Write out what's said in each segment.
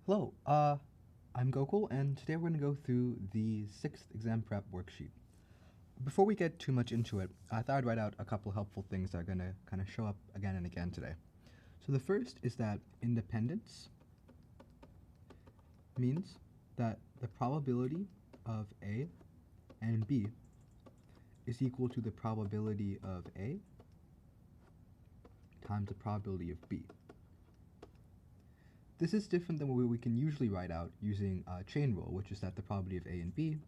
Hello, I'm Gokul, and today we're going to go through the 6th exam prep worksheet. Before we get too much into it, I thought I'd write out a couple helpful things that are going to kind of show up again and again today. So the first is that independence means that the probability of A and B is equal to the probability of A times the probability of B. This is different than what we can usually write out using a chain rule, which is that the probability of A and B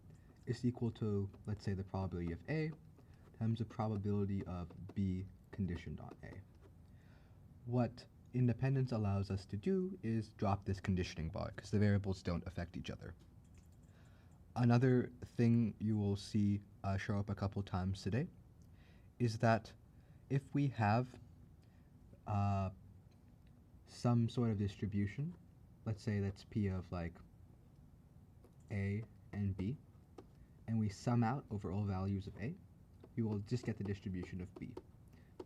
is equal to, let's say, the probability of A times the probability of B conditioned on A. What independence allows us to do is drop this conditioning bar because the variables don't affect each other. Another thing you will see show up a couple times today is that if we have some sort of distribution, let's say that's P of like A and B, and we sum out over all values of A, we will just get the distribution of B.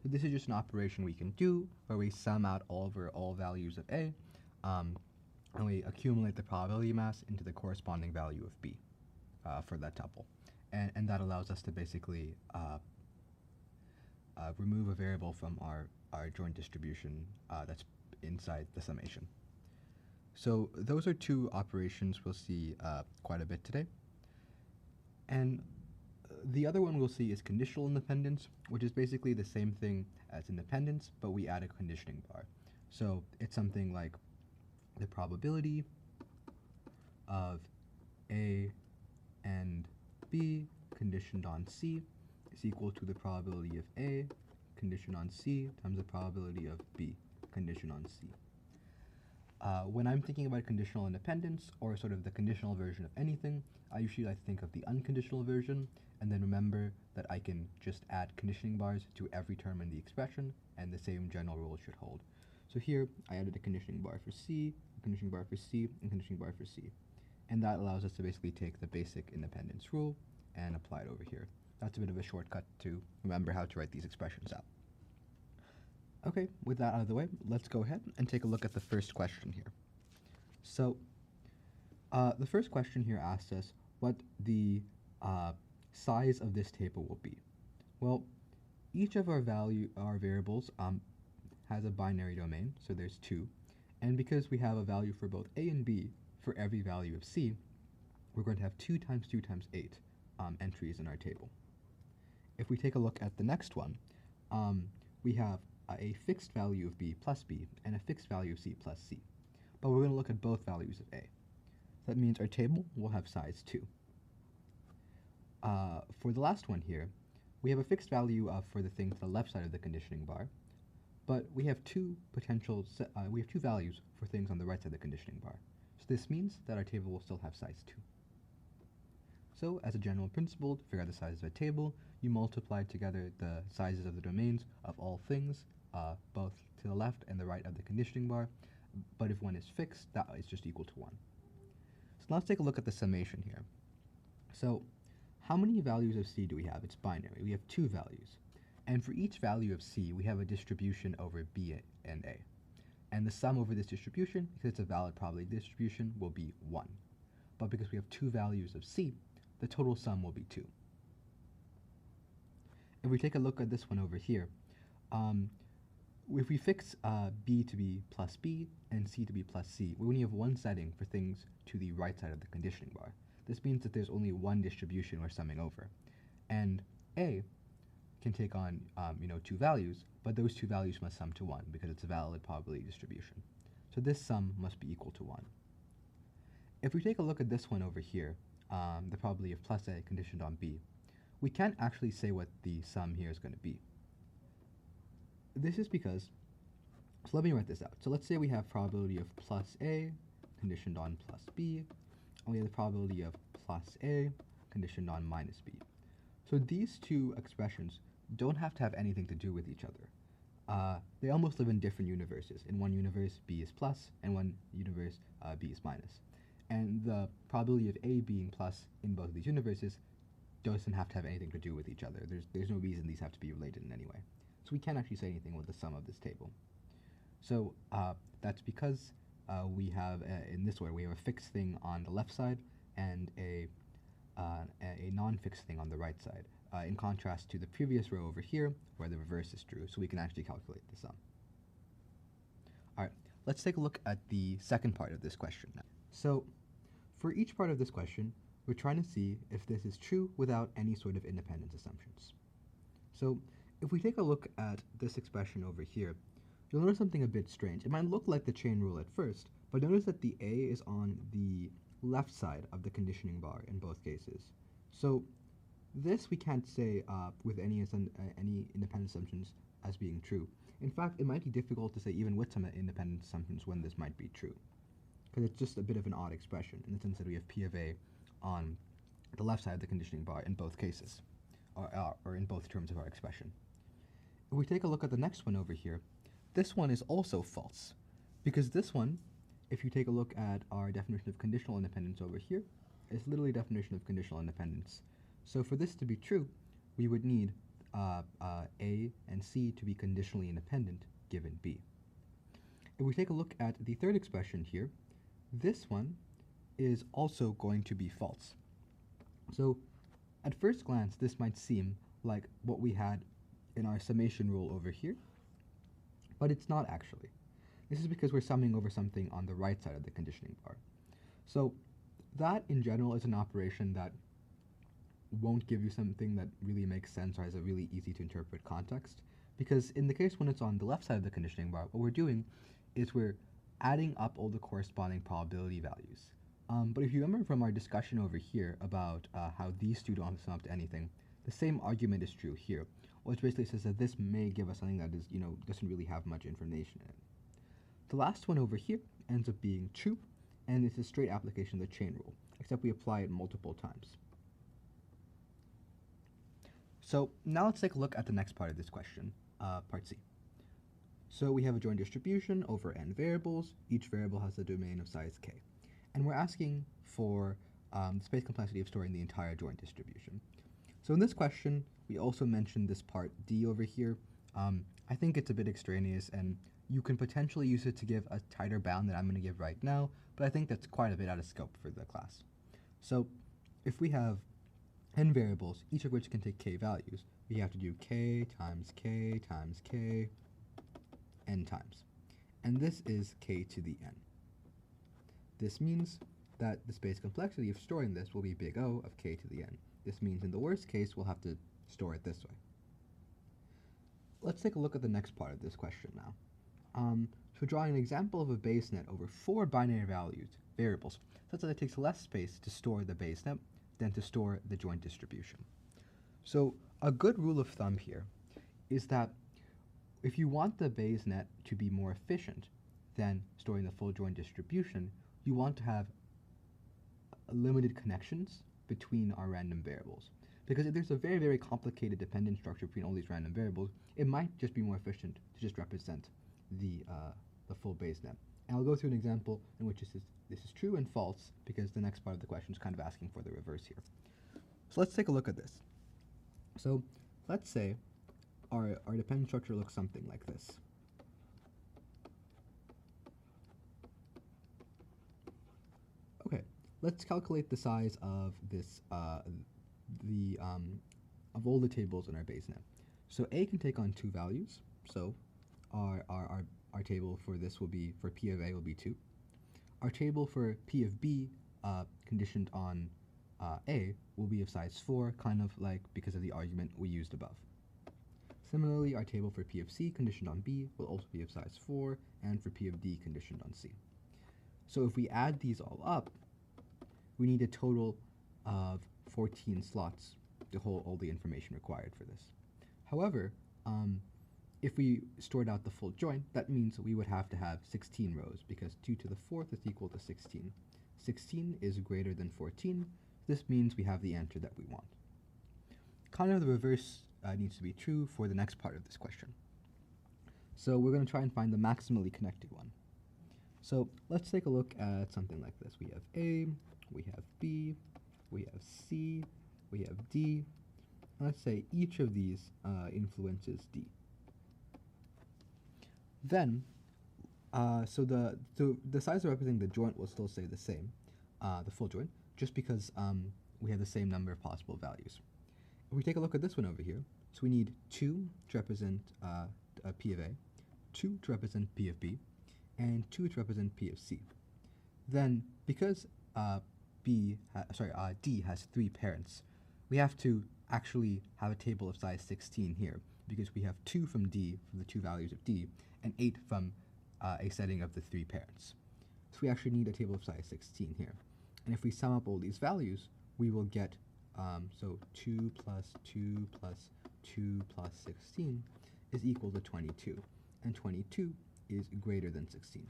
So this is just an operation we can do where we sum out over all values of A, and we accumulate the probability mass into the corresponding value of B for that tuple. And that allows us to basically remove a variable from our joint distribution that's inside the summation. So those are two operations we'll see quite a bit today. And the other one we'll see is conditional independence, which is basically the same thing as independence, but we add a conditioning bar. So it's something like the probability of A and B conditioned on C is equal to the probability of A conditioned on C times the probability of B conditioned on C. When I'm thinking about conditional independence, or sort of the conditional version of anything, I usually like to think of the unconditional version, and then remember that I can just add conditioning bars to every term in the expression, and the same general rule should hold. So here, I added a conditioning bar for C, a conditioning bar for C, and a conditioning bar for C. And that allows us to basically take the basic independence rule and apply it over here. That's a bit of a shortcut to remember how to write these expressions out. Okay, with that out of the way, let's go ahead and take a look at the first question here. So, the first question here asks us what the size of this table will be. Well, each of our variables has a binary domain, so there's 2. And because we have a value for both A and B for every value of C, we're going to have 2 times 2 times 8 entries in our table. If we take a look at the next one, we have a fixed value of B plus B and a fixed value of C plus C. But we're going to look at both values of A. So that means our table will have size 2. For the last one here, we have a fixed value for the thing to the left side of the conditioning bar, but we have two values for things on the right side of the conditioning bar. So this means that our table will still have size 2. So as a general principle, to figure out the size of a table, you multiply together the sizes of the domains of all things, both to the left and the right of the conditioning bar, but if one is fixed, that is just equal to 1. So let's take a look at the summation here. So how many values of C do we have? It's binary. We have 2 values. And for each value of C, we have a distribution over B and A. And the sum over this distribution, because it's a valid probability distribution, will be 1. But because we have 2 values of C, the total sum will be 2. If we take a look at this one over here, if we fix B to be plus B and C to be plus C, we only have one setting for things to the right side of the conditioning bar. This means that there's only one distribution we're summing over. And A can take on 2 values, but those 2 values must sum to 1 because it's a valid probability distribution. So this sum must be equal to 1. If we take a look at this one over here, the probability of plus A conditioned on B, we can't actually say what the sum here is going to be. This is because, so let me write this out. So let's say we have probability of plus A conditioned on plus B, and we have the probability of plus A conditioned on minus B. So these two expressions don't have to have anything to do with each other. They almost live in different universes. In one universe, B is plus, and one universe, B is minus. And the probability of A being plus in both of these universes doesn't have to have anything to do with each other. There's no reason these have to be related in any way. So we can't actually say anything with the sum of this table. So that's because we have, in this order, we have a fixed thing on the left side and a non-fixed thing on the right side, in contrast to the previous row over here, where the reverse is true, so we can actually calculate the sum. All right, let's take a look at the second part of this question now. So, for each part of this question, we're trying to see if this is true without any sort of independence assumptions. So, if we take a look at this expression over here, you'll notice something a bit strange. It might look like the chain rule at first, but notice that the A is on the left side of the conditioning bar in both cases. So this we can't say with any independent assumptions as being true. In fact, it might be difficult to say even with some independent assumptions when this might be true, because it's just a bit of an odd expression in the sense that we have P of A on the left side of the conditioning bar in both cases, or in both terms of our expression. If we take a look at the next one over here, this one is also false, because this one, if you take a look at our definition of conditional independence over here, it's literally definition of conditional independence. So for this to be true, we would need A and C to be conditionally independent given B. If we take a look at the third expression here, this one is also going to be false. So at first glance, this might seem like what we had in our summation rule over here, but it's not actually. This is because we're summing over something on the right side of the conditioning bar. So that in general is an operation that won't give you something that really makes sense or has a really easy to interpret context, because in the case when it's on the left side of the conditioning bar, what we're doing is we're adding up all the corresponding probability values. But if you remember from our discussion over here about how these two don't sum up to anything, the same argument is true here, which basically says that this may give us something that is, doesn't really have much information in it. The last one over here ends up being true, and it's a straight application of the chain rule, except we apply it multiple times. So now let's take a look at the next part of this question, part C. So we have a joint distribution over n variables. Each variable has a domain of size k. And we're asking for the space complexity of storing the entire joint distribution. So in this question, we also mentioned this part D over here. I think it's a bit extraneous, and you can potentially use it to give a tighter bound that I'm going to give right now, but I think that's quite a bit out of scope for the class. So if we have n variables, each of which can take k values, we have to do k times k times k n times. And this is k to the n. This means that the space complexity of storing this will be big O of k to the n. This means in the worst case, we'll have to store it this way. Let's take a look at the next part of this question now. So drawing an example of a base net over 4 binary variables, such that it takes less space to store the base net than to store the joint distribution. So a good rule of thumb here is that if you want the base net to be more efficient than storing the full joint distribution, you want to have limited connections between our random variables. Because if there's a very, very complicated dependent structure between all these random variables, it might just be more efficient to just represent the full base net. And I'll go through an example in which this is true and false, because the next part of the question is kind of asking for the reverse here. So let's take a look at this. So let's say our dependent structure looks something like this. Okay, let's calculate the size of this of all the tables in our base net. So A can take on 2 values. So our table for this will be, for P of A will be 2. Our table for P of B conditioned on A will be of size 4, kind of like because of the argument we used above. Similarly, our table for P of C conditioned on B will also be of size 4, and for P of D conditioned on C. So if we add these all up, we need a total of 14 slots to hold all the information required for this. However, if we stored out the full joint, that means we would have to have 16 rows, because 2 to the 4th is equal to 16. 16 is greater than 14. This means we have the answer that we want. Kind of the reverse needs to be true for the next part of this question. So we're going to try and find the maximally connected one. So let's take a look at something like this. We have A, we have B, we have C, we have D. And let's say each of these influences D. Then So the size representing the joint will still stay the same, the full joint, just because we have the same number of possible values. If we take a look at this one over here, so we need 2 to represent P of A, 2 to represent P of B, and 2 to represent P of C. Then, because D has 3 parents, we have to actually have a table of size 16 here, because we have 2 from D, from the 2 values of D, and 8 from a setting of the 3 parents. So we actually need a table of size 16 here. And if we sum up all these values, we will get, so 2 plus 2 plus 2 plus 16 is equal to 22, and 22 is greater than 16.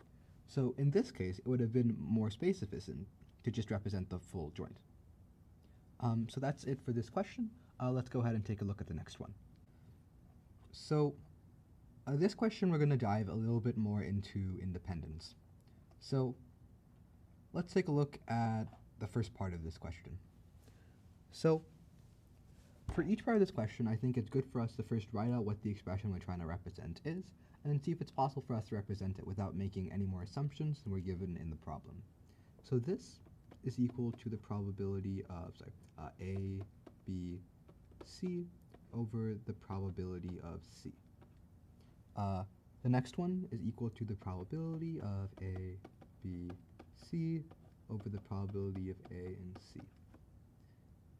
So in this case, it would have been more space efficient to just represent the full joint. So that's it for this question. Let's go ahead and take a look at the next one. So this question, we're going to dive a little bit more into independence. So let's take a look at the first part of this question. So for each part of this question, I think it's good for us to first write out what the expression we're trying to represent is, and then see if it's possible for us to represent it without making any more assumptions than were given in the problem. So this is equal to the probability of A, B, C over the probability of C. The next one is equal to the probability of A, B, C over the probability of A and C.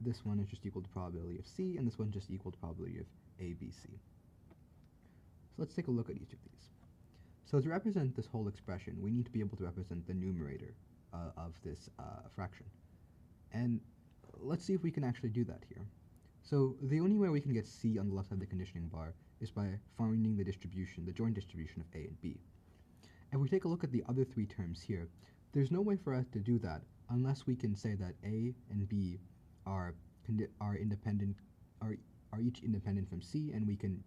This one is just equal to probability of C, and this one just equal to probability of A, B, C. So let's take a look at each of these. So to represent this whole expression, we need to be able to represent the numerator of this fraction. And let's see if we can actually do that here. So the only way we can get C on the left side of the conditioning bar is by finding the distribution, the joint distribution of A and B. If we take a look at the other 3 terms here, there's no way for us to do that unless we can say that A and B are independent, are each independent from C, and we can,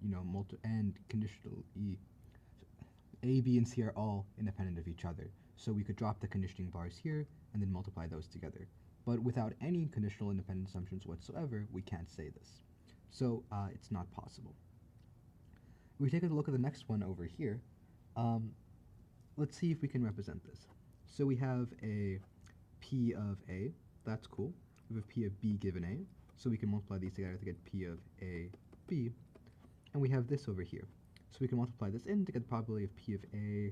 and conditionally, A, B, and C are all independent of each other. So we could drop the conditioning bars here and then multiply those together. But without any conditional independent assumptions whatsoever, we can't say this. So it's not possible. If we take a look at the next one over here, let's see if we can represent this. So we have a P of A, that's cool. We have a P of B given A, so we can multiply these together to get P of A, B. And we have this over here. So we can multiply this in to get the probability of P of A,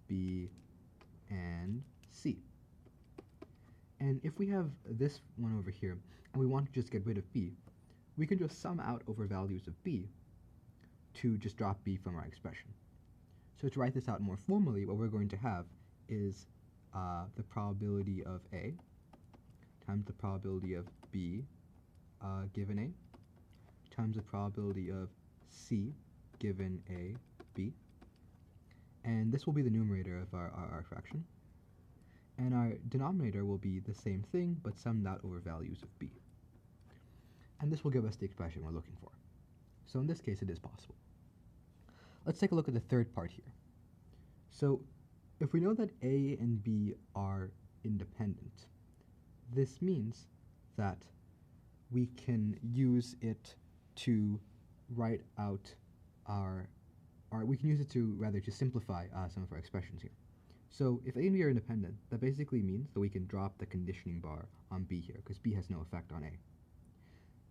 B, and C. And if we have this one over here, and we want to just get rid of B, we can just sum out over values of B to just drop B from our expression. So to write this out more formally, what we're going to have is the probability of A times the probability of B given A times the probability of C given A, B. And this will be the numerator of our fraction. And our denominator will be the same thing, but summed out over values of B. And this will give us the expression we're looking for. So in this case, it is possible. Let's take a look at the third part here. So if we know that A and B are independent, this means that we can use it to write out we can use it to simplify some of our expressions here. So if A and B are independent, that basically means that we can drop the conditioning bar on B here, because B has no effect on A.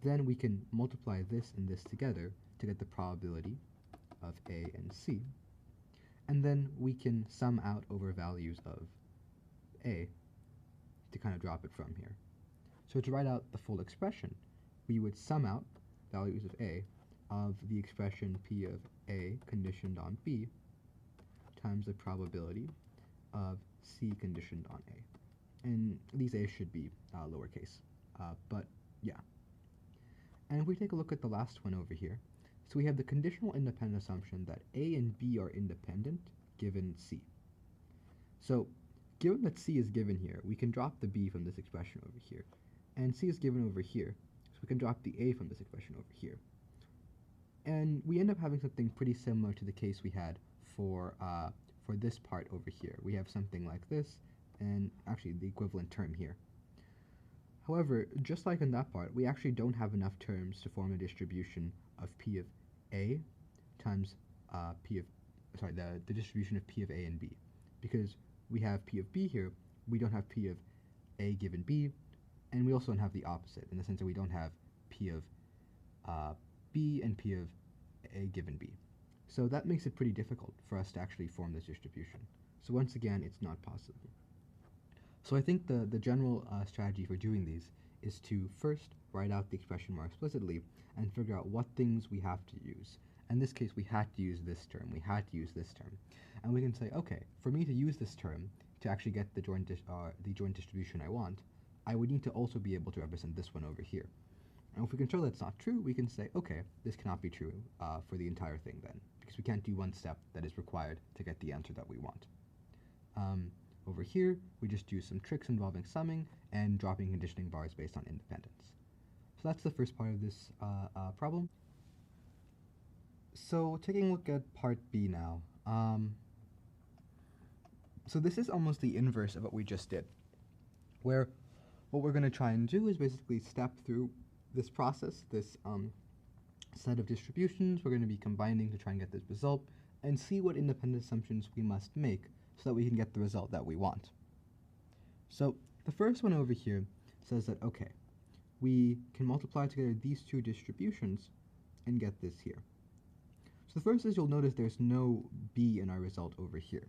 Then we can multiply this and this together to get the probability of A and C. And then we can sum out over values of A to kind of drop it from here. So to write out the full expression, we would sum out values of A of the expression P of A conditioned on B times the probability of C conditioned on A. And these A should be lowercase, but yeah. And if we take a look at the last one over here, so we have the conditional independent assumption that A and B are independent given C. So given that C is given here, we can drop the B from this expression over here. And C is given over here, so we can drop the A from this expression over here. And we end up having something pretty similar to the case we had for this part over here. We have something like this, and actually the equivalent term here. However, just like in that part, we actually don't have enough terms to form a distribution of P of A times the distribution of P of A and B. because we have P of B here, we don't have P of A given B, and we also don't have the opposite, in the sense that we don't have P of B and P of A given B. So that makes it pretty difficult for us to actually form this distribution. So once again, it's not possible. So I think the general strategy for doing these is to first write out the expression more explicitly and figure out what things we have to use. In this case, we had to use this term, we had to use this term. And we can say, okay, for me to use this term to actually get the joint distribution I want, I would need to also be able to represent this one over here. And if we can show that's not true, we can say, okay, this cannot be true for the entire thing then, because we can't do one step that is required to get the answer that we want. Over here, we just do some tricks involving summing and dropping conditioning bars based on independence. So that's the first part of this problem. So taking a look at part B now. So this is almost the inverse of what we just did, where what we're going to try and do is basically step through this process, this set of distributions we're going to be combining to try and get this result, and see what independent assumptions we must make so that we can get the result that we want. So the first one over here says that, okay, we can multiply together these two distributions and get this here. So the first is, you'll notice there's no B in our result over here.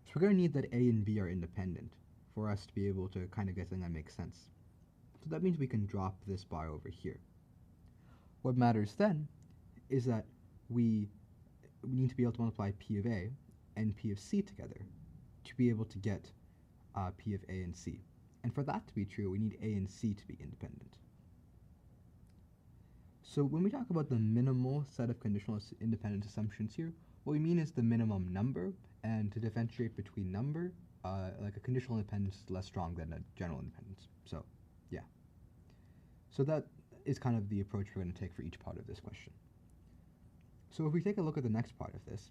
So we're going to need that A and B are independent for us to be able to kind of get something that makes sense. So that means we can drop this bar over here. What matters then is that we need to be able to multiply P of A and P of C together to be able to get P of A and C. And for that to be true, we need A and C to be independent. So when we talk about the minimal set of conditional independent assumptions here, what we mean is the minimum number, and to differentiate between number, like a conditional independence is less strong than a general independence. So, yeah. So that is kind of the approach we're going to take for each part of this question. So if we take a look at the next part of this,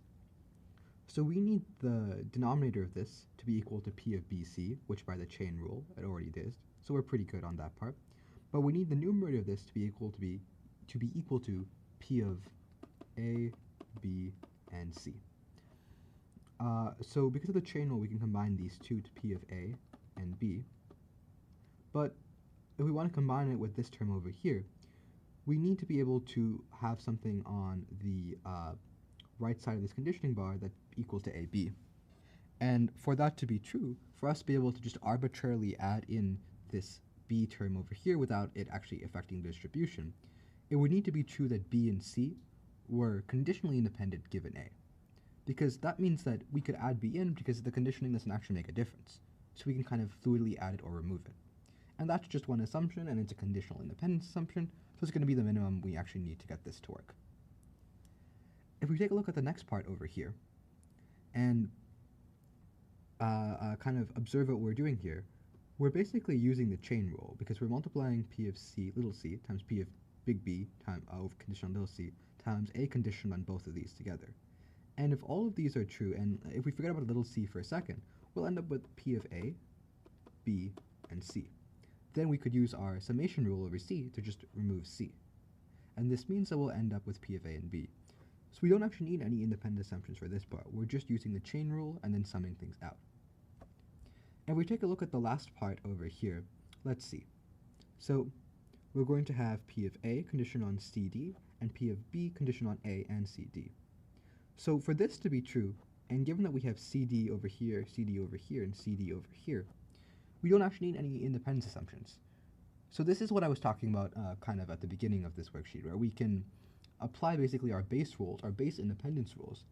so we need the denominator of this to be equal to P of BC, which by the chain rule it already is, so we're pretty good on that part. But we need the numerator of this to be equal to P of A, B, and C. So because of the chain rule, we can combine these two to P of A and B. But if we want to combine it with this term over here, we need to be able to have something on the right side of this conditioning bar that equals to AB. And for that to be true, for us to be able to just arbitrarily add in this B term over here without it actually affecting the distribution, it would need to be true that B and C were conditionally independent given A. Because that means that we could add B in because the conditioning doesn't actually make a difference. So we can kind of fluidly add it or remove it. And that's just one assumption, and it's a conditional independence assumption, so it's going to be the minimum we actually need to get this to work. If we take a look at the next part over here, and kind of observe what we're doing here, we're basically using the chain rule, because we're multiplying P of C, little c, times P of big B, times of condition on little c, times a condition on both of these together. And if all of these are true, and if we forget about little c for a second, we'll end up with P of A, B, and C. Then we could use our summation rule over C to just remove C. And this means that we'll end up with P of A and B. So we don't actually need any independent assumptions for this part. We're just using the chain rule and then summing things out. If we take a look at the last part over here, let's see. So we're going to have P of A conditioned on CD and P of B conditioned on A and CD. So for this to be true, and given that we have CD over here, and CD over here, we don't actually need any independence assumptions. So this is what I was talking about kind of at the beginning of this worksheet, where we can apply basically our base rules, our base independence rules,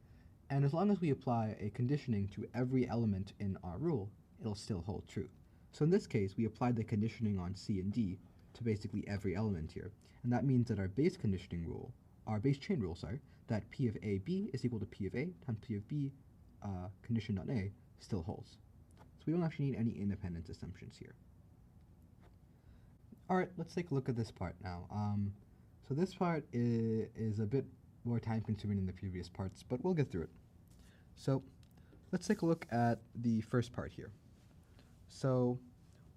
and as long as we apply a conditioning to every element in our rule, it'll still hold true. So in this case, we applied the conditioning on C and D to basically every element here, and that means that our base conditioning rule, our base chain rule, that P of AB is equal to P of A times P of B conditioned on A still holds. So we don't actually need any independence assumptions here. Alright, let's take a look at this part now. So this part is a bit more time consuming than the previous parts, but we'll get through it. So let's take a look at the first part here. So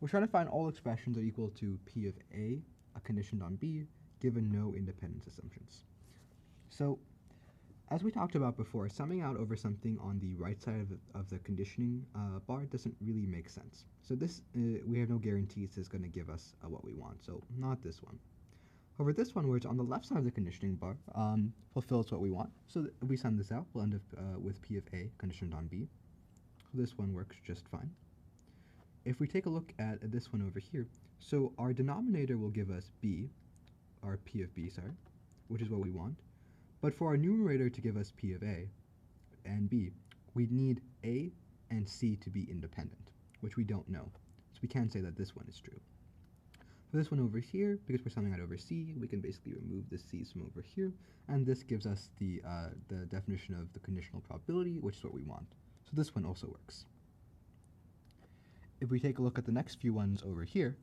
we're trying to find all expressions are equal to P of A, conditioned on B, given no independence assumptions. So As we talked about before, summing out over something on the right side of the conditioning bar doesn't really make sense. So this, we have no guarantees this is going to give us what we want, so not this one. However, this one, where it's on the left side of the conditioning bar, fulfills what we want. So if we sum this out, we'll end up with P of A conditioned on B. So this one works just fine. If we take a look at this one over here, so our denominator will give us B, our P of B, sorry, which is what we want. But for our numerator to give us P of A and B, we need A and C to be independent, which we don't know. So we can't say that this one is true. For this one over here, because we're summing out over C, we can basically remove the C's from over here, and this gives us the definition of the conditional probability, which is what we want. So this one also works. If we take a look at the next few ones over here,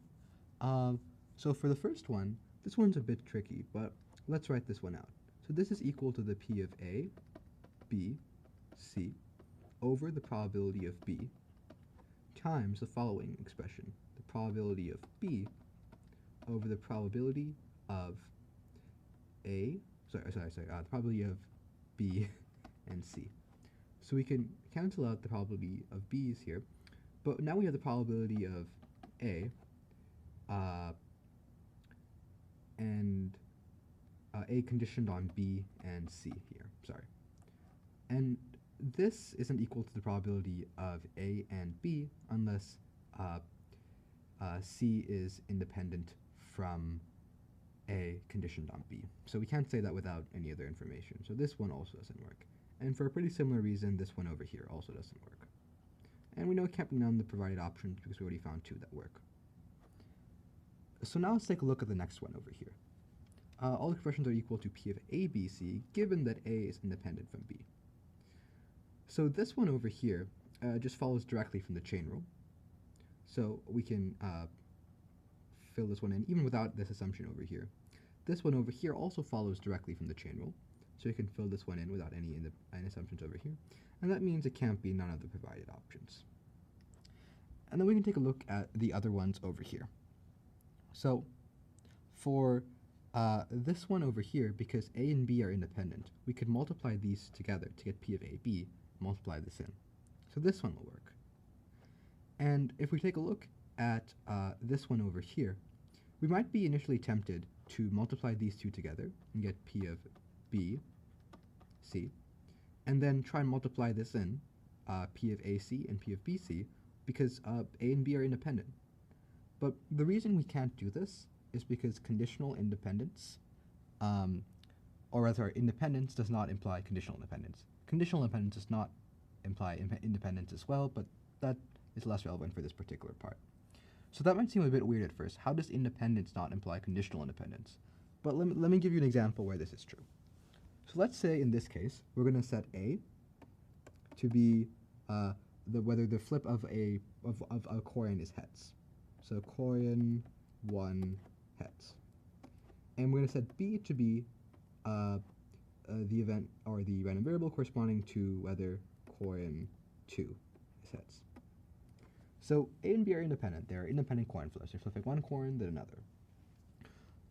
so for the first one, this one's a bit tricky, but let's write this one out. So this is equal to the P of A, B, C, over the probability of B, times the following expression, the probability of B over the probability of the probability of B and C. So we can cancel out the probability of B's here, but now we have the probability of A, and A conditioned on B and C here, sorry. And this isn't equal to the probability of A and B unless C is independent from A conditioned on B. So we can't say that without any other information. So this one also doesn't work. And for a pretty similar reason, this one over here also doesn't work. And we know it can't be none of the provided options because we already found two that work. So now let's take a look at the next one over here. All expressions are equal to P of A, B, C, given that A is independent from B. So this one over here just follows directly from the chain rule. So we can fill this one in, even without this assumption over here. This one over here also follows directly from the chain rule. So you can fill this one in without any assumptions over here. And that means it can't be none of the provided options. And then we can take a look at the other ones over here. So for this one over here, because A and B are independent, we could multiply these together to get P of A, B, multiply this in. So this one will work. And if we take a look at this one over here, we might be initially tempted to multiply these two together and get P of B, C, and then try and multiply this in, P of AC and P of BC, because A and B are independent. But the reason we can't do this is because conditional independence, or rather independence does not imply conditional independence. Conditional independence does not imply independence as well, but that is less relevant for this particular part. So that might seem a bit weird at first. How does independence not imply conditional independence? But let me give you an example where this is true. So let's say in this case, we're going to set A to be whether the flip of a coin is heads. So coin 1 heads. And we're going to set B to be the event or the random variable corresponding to whether coin 2 is heads. So A and B are independent. They're independent coin flips. They're flipping one coin, then another.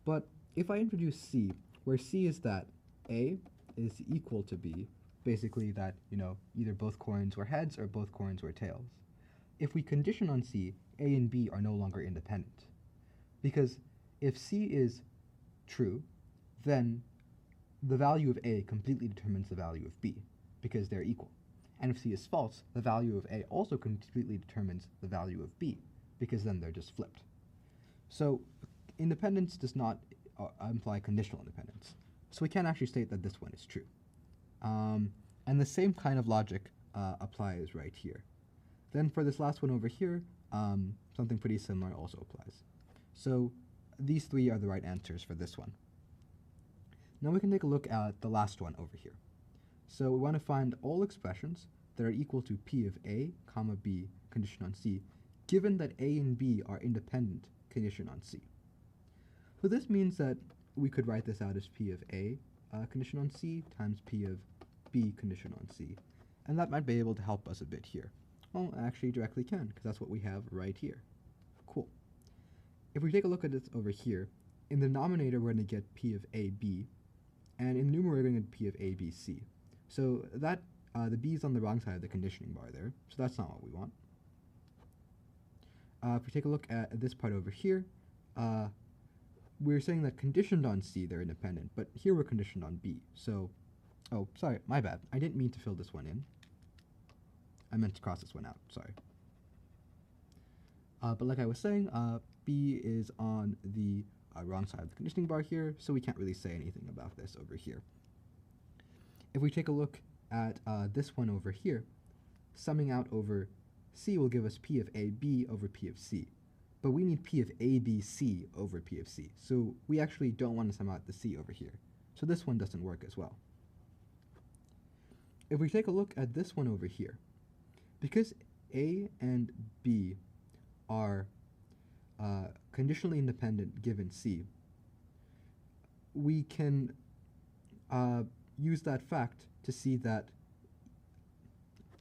But if I introduce C, where C is that A is equal to B, basically that, either both coins were heads or both coins were tails. If we condition on C, A and B are no longer independent. Because if C is true, then the value of A completely determines the value of B, because they're equal. And if C is false, the value of A also completely determines the value of B, because then they're just flipped. So independence does not imply conditional independence. So we can't actually state that this one is true. And the same kind of logic applies right here. Then for this last one over here, something pretty similar also applies. So these three are the right answers for this one. Now we can take a look at the last one over here. So we want to find all expressions that are equal to P of A, comma B, condition on C, given that A and B are independent, condition on C. So this means that we could write this out as P of A, condition on C, times P of B, condition on C. And that might be able to help us a bit here. Well, actually directly can, because that's what we have right here. Cool. If we take a look at this over here, in the denominator we're going to get P of AB, and in the numerator we're going to get P of ABC. So that the b is on the wrong side of the conditioning bar there, so that's not what we want. If we take a look at this part over here, we're saying that conditioned on C, they're independent, but here we're conditioned on B. So, oh, sorry, my bad. I didn't mean to fill this one in. I meant to cross this one out, sorry. But like I was saying, B is on the wrong side of the conditioning bar here, so we can't really say anything about this over here. If we take a look at this one over here, summing out over C will give us P of AB over P of C. But we need P of ABC over P of C, so we actually don't want to sum out the C over here. So this one doesn't work as well. If we take a look at this one over here, because A and B are conditionally independent given C, we can use that fact to see that,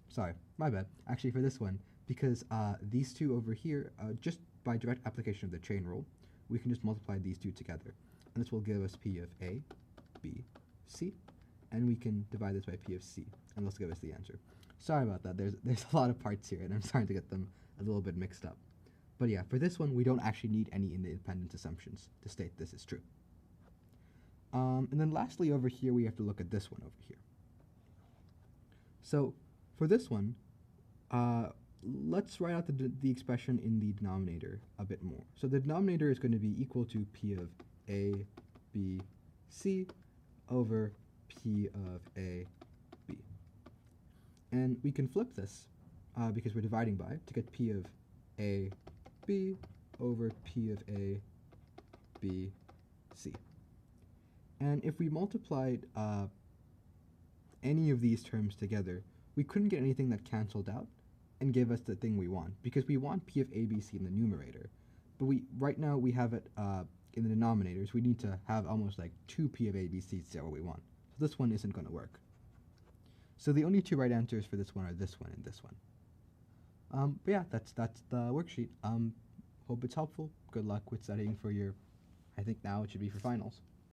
sorry, my bad, actually for this one, because these two over here, just by direct application of the chain rule, we can just multiply these two together. And this will give us P of A, B, C, and we can divide this by P of C, and this will give us the answer. Sorry about that, there's a lot of parts here, and I'm starting to get them a little bit mixed up. But yeah, for this one, we don't actually need any independent assumptions to state this is true. And then lastly over here, we have to look at this one over here. So for this one, let's write out the expression in the denominator a bit more. So the denominator is going to be equal to P of A, B, C over P of A, B. And we can flip this, because we're dividing by, to get P of A, B over P of A, B, C. And if we multiplied any of these terms together, we couldn't get anything that canceled out and give us the thing we want, because we want P of ABC in the numerator. But right now we have it in the denominators. We need to have almost like 2 P of ABC to get what we want. So this one isn't going to work. So the only two right answers for this one are this one and this one. But yeah, that's the worksheet. Hope it's helpful. Good luck with studying for your, I think now it should be for finals.